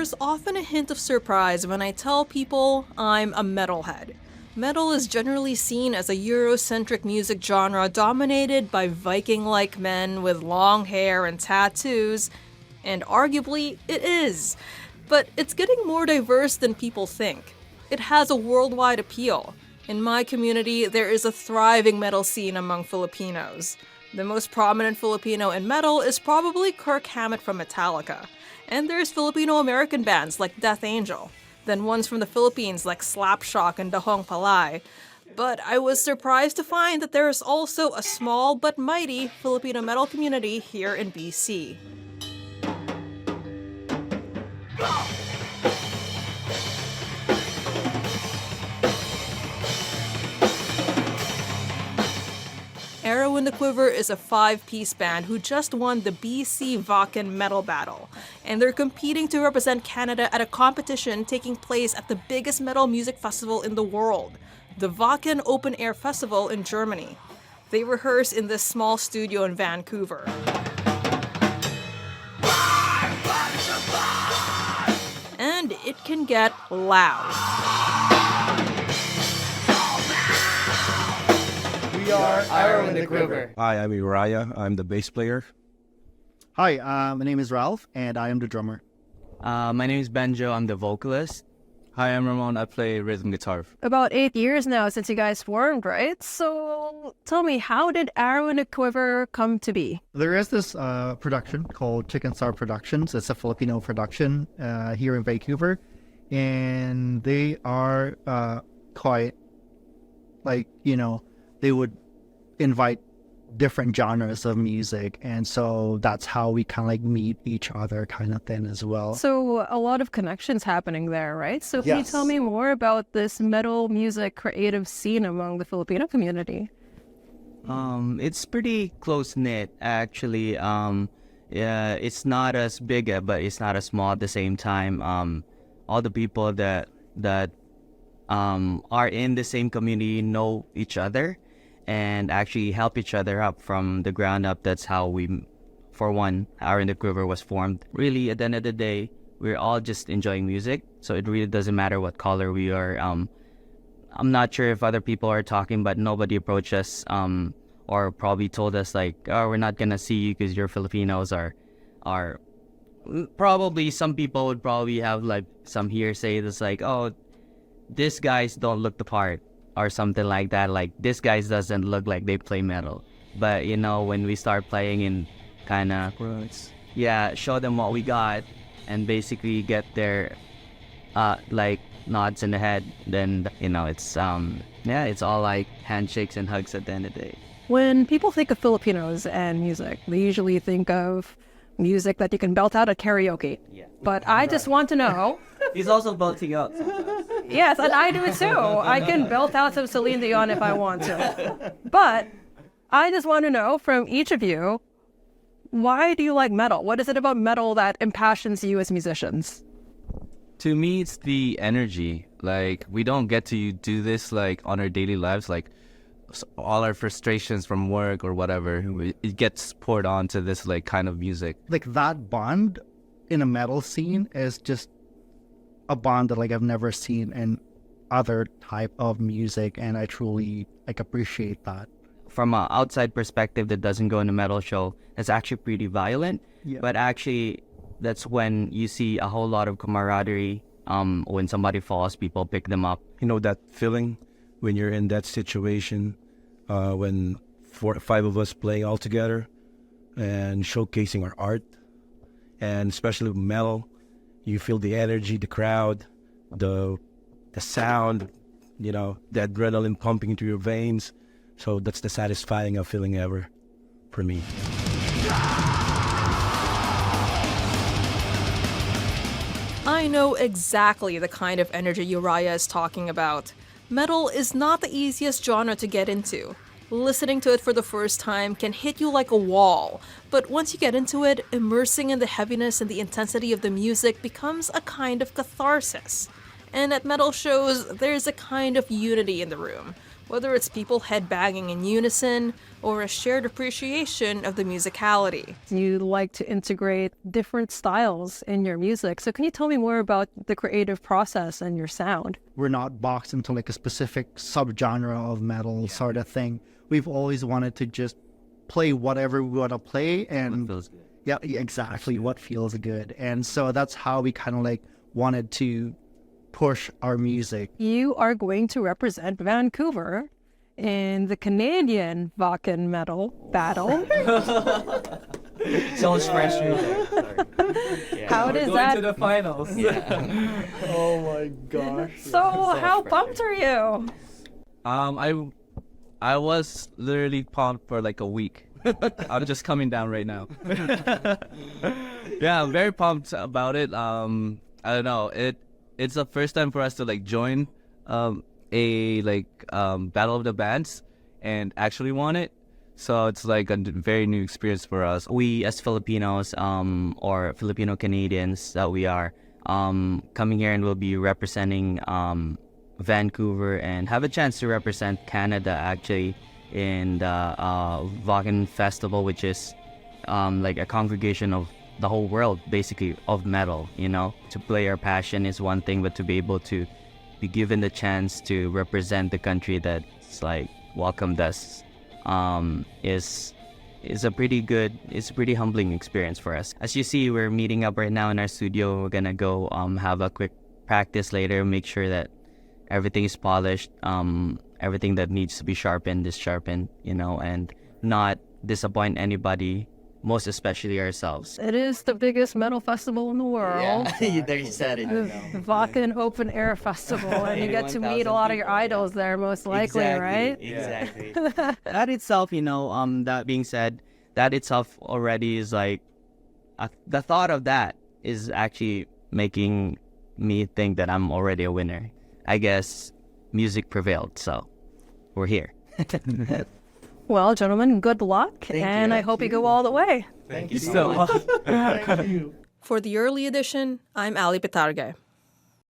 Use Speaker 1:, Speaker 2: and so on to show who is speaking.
Speaker 1: There's often a hint of surprise when I tell people I'm a metalhead. Metal is generally seen as a Eurocentric music genre dominated by Viking-like men with long hair and tattoos, and arguably it is. But it's getting more diverse than people think. It has a worldwide appeal. In my community, there is a thriving metal scene among Filipinos. The most prominent Filipino in metal is probably Kirk Hammett from Metallica. And there's Filipino-American bands like Death Angel. Then ones from the Philippines like Slapshock and Dahong Palay. But I was surprised to find that there is also a small but mighty Filipino metal community here in BC. Arrow in the Quiver is a 5-piece band who just won the BC Vaccen Metal Battle, and they're competing to represent Canada at a competition taking place at the biggest metal music festival in the world, the Wacken Open Air Festival in Germany. They rehearse in this small studio in Vancouver. And it can get loud.
Speaker 2: We are Arrow in the Quiver.
Speaker 3: Hi, I'm Uriah. I'm the bass player.
Speaker 4: Hi, my name is Ralph, and I am the drummer.
Speaker 2: My name is Benjo. I'm the vocalist.
Speaker 3: Hi, I'm Ramon. I play rhythm guitar.
Speaker 5: About 8 years now since you guys formed, right? So tell me, how did Arrow in the Quiver come to be?
Speaker 4: There is this production called Chicken Star Productions. It's a Filipino production here in Vancouver, and they are quite, they would invite different genres of music, and so that's how we kind of meet each other kind of thing as well.
Speaker 5: So a lot of connections happening there, right? So can you
Speaker 4: Yes.
Speaker 5: tell me more about this metal music creative scene among the Filipino community?
Speaker 2: It's pretty close knit actually. Yeah, it's not as big, but it's not as small at the same time. All the people that are in the same community know each other and actually help each other up from the ground up. That's how we, for one, Arrow in the Quiver was formed. Really, at the end of the day, we're all just enjoying music, so it really doesn't matter what color we are. I'm not sure if other people are talking, but nobody approached us or probably told us like, oh, we're not gonna see you because you're Filipinos, or probably some people would probably have like some hearsay that's like, oh, these guys don't look the part, or something like that, like this guys doesn't look like they play metal. But when we start playing and kind of show them what we got and basically get their like nods in the head, then it's it's all like handshakes and hugs at the end of the day.
Speaker 5: When people think of Filipinos and music, they usually think of music that you can belt out at karaoke.
Speaker 2: Yeah.
Speaker 5: But I just want to know...
Speaker 2: He's also belting out.
Speaker 5: Yes, and I do it too. I can belt out some Celine Dion if I want to. But I just want to know from each of you, why do you like metal? What is it about metal that impassions you as musicians?
Speaker 3: To me, it's the energy. Like, we don't get to do this like on our daily lives. Like, all our frustrations from work or whatever, it gets poured onto this like kind of music.
Speaker 4: Like that bond in a metal scene is just a bond that I've never seen in other type of music, and I truly appreciate that.
Speaker 2: From an outside perspective that doesn't go in a metal show, it's actually pretty violent.
Speaker 4: Yeah.
Speaker 2: But actually, that's when you see a whole lot of camaraderie. When somebody falls, people pick them up.
Speaker 3: You know that feeling when you're in that situation, when 4 or 5 of us playing all together and showcasing our art, and especially with metal, you feel the energy, the crowd, the sound, the adrenaline pumping into your veins. So that's the satisfying feeling ever for me.
Speaker 1: I know exactly the kind of energy Uriah is talking about. Metal is not the easiest genre to get into. Listening to it for the first time can hit you like a wall, but once you get into it, immersing in the heaviness and the intensity of the music becomes a kind of catharsis. And at metal shows, there's a kind of unity in the room. whether it's people headbanging in unison or a shared appreciation of the musicality.
Speaker 5: You like to integrate different styles in your music. So can you tell me more about the creative process and your sound?
Speaker 4: We're not boxed into like a specific subgenre of metal sort of thing. We've always wanted to just play whatever we want to play, and
Speaker 2: Feels good.
Speaker 4: yeah, exactly what feels good. And so that's how we kind of like wanted to push our music.
Speaker 5: You are going to represent Vancouver in the Canadian Wacken metal battle.
Speaker 2: So pressure there. Sorry.
Speaker 5: How does
Speaker 6: Going
Speaker 5: that...
Speaker 6: to the finals.
Speaker 2: Yeah.
Speaker 4: Oh my gosh.
Speaker 5: So how pumped are you?
Speaker 6: I was literally pumped for like a week. I'm just coming down right now. Yeah, I'm very pumped about it. I don't know. It's the first time for us to like join a battle of the bands and actually won it. So it's like a very new experience for us.
Speaker 2: We as Filipinos, or Filipino Canadians that we are, coming here and we'll be representing Vancouver and have a chance to represent Canada actually in the Wacken Festival, which is like a congregation of the whole world, basically, of metal, you know. To play our passion is one thing, but to be able to be given the chance to represent the country that's like welcomed us is a pretty humbling experience for us. As you see, we're meeting up right now in our studio. We're gonna go have a quick practice later, make sure that everything is polished, everything that needs to be sharpened is sharpened, you know, and not disappoint anybody, most especially ourselves.
Speaker 5: It is the biggest metal festival in the world.
Speaker 2: There you said it.
Speaker 5: The Wacken Open Air Festival, and you get to meet a lot of your idols there, most likely, right?
Speaker 2: Exactly. That itself, you know, that being said, that itself already is like, the thought of that is actually making me think that I'm already a winner. I guess music prevailed, so we're here.
Speaker 5: Well, gentlemen, good luck, and I hope you go all the way.
Speaker 6: Thank you so much.
Speaker 1: For the early edition, I'm Ali Pitargue.